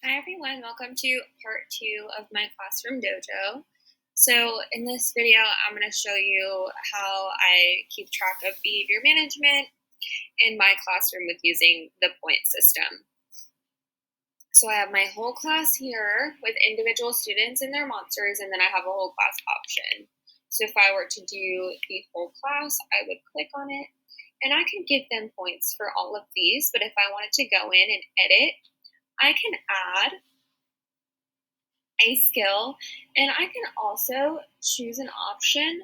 Hi everyone, welcome to part 2 of my classroom dojo. So in this video, I'm going to show you how I keep track of behavior management in my classroom with using the point system. So I have my whole class here with individual students and their monsters, and then I have a whole class option. So if I were to do the whole class, I would click on it, and I can give them points for all of these, but if I wanted to go in and edit, I can add a skill, and I can also choose an option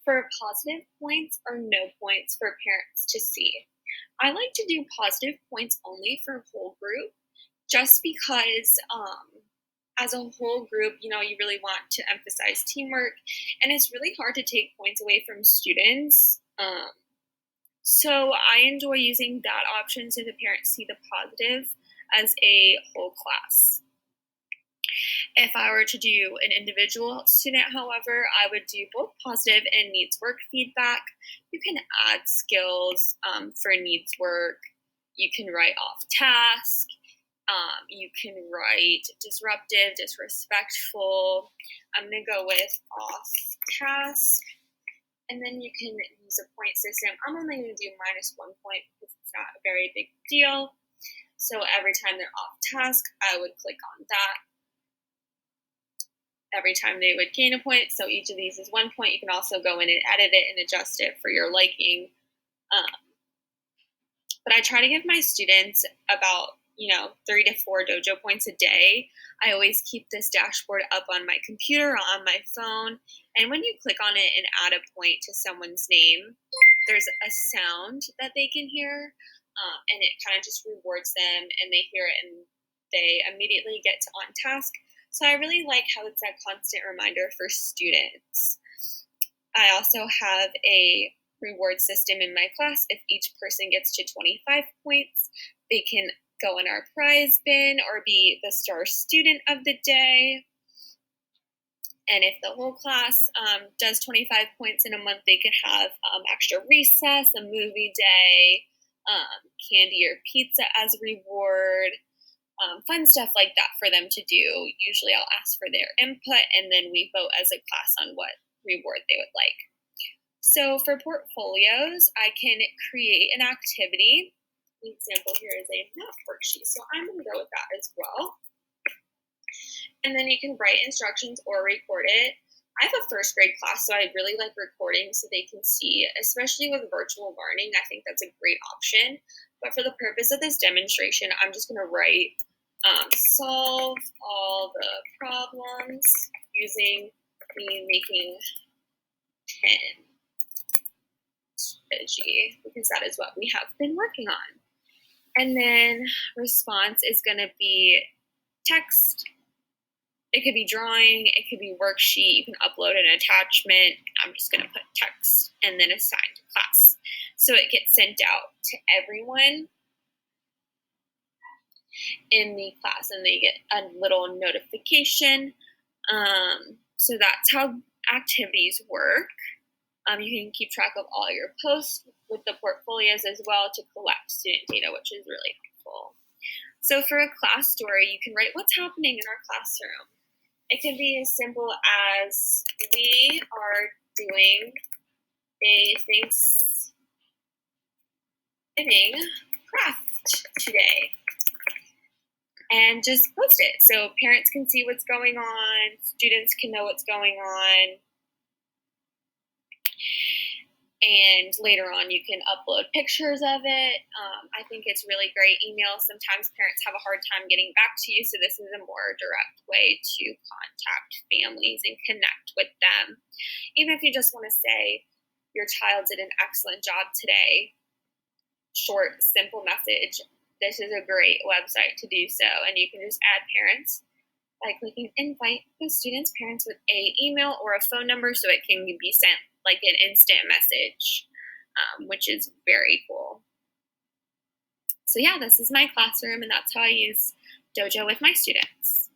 for positive points or no points for parents to see. I like to do positive points only for whole group, just because as a whole group, you really want to emphasize teamwork, and it's really hard to take points away from students. So I enjoy using that option so the parents see the positive as a whole class. If I were to do an individual student, however, I would do both positive and needs work feedback. You can add skills for needs work. You can write off task. You can write disruptive, disrespectful. I'm going to go with off task. And then you can use a point system. I'm only going to do -1 point because it's not a very big deal. So every time they're off task, I would click on that. Every time they would gain a point, so each of these is 1 point. You can also go in and edit it and adjust it for your liking. But I try to give my students about 3 to 4 dojo points a day. I always keep this dashboard up on my computer or on my phone, and when you click on it and add a point to someone's name, there's a sound that they can hear, and it kind of just rewards them, and they hear it and they immediately get to on task. So I really like how it's a constant reminder for students. I also have a reward system in my class. If each person gets to 25 points, they can go in our prize bin or be the star student of the day. And if the whole class does 25 points in a month, they could have extra recess, a movie day, candy or pizza as a reward. Fun stuff like that for them to do. Usually I'll ask for their input, and then we vote as a class on what reward they would like. So for portfolios, I can create an activity. The example here is a math worksheet, so I'm going to go with that as well. And then you can write instructions or record it. I have a first grade class, so I really like recording so they can see, especially with virtual learning. I think that's a great option. But for the purpose of this demonstration, I'm just going to write solve all the problems using the making 10 strategy, because that is what we have been working on. And then response is going to be text. It could be drawing, it could be worksheet, you can upload an attachment. I'm just going to put text and then assign to class. So it gets sent out to everyone in the class, and they get a little notification. So that's how activities work. You can keep track of all your posts with the portfolios as well to collect student data, which is really helpful. So for a class story, you can write what's happening in our classroom. It can be as simple as we are doing a Thanksgiving craft today, and just post it so parents can see what's going on, students can know what's going on, and later on you can upload pictures of it. I think it's really great. Email, sometimes parents have a hard time getting back to you, so this is a more direct way to contact families and connect with them. Even if you just want to say your child did an excellent job today, short, simple message, this is a great website to do so. And you can just add parents by clicking invite the student's parents with a email or a phone number, so it can be sent like an instant message, which is very cool. So yeah, this is my classroom, and that's how I use Dojo with my students.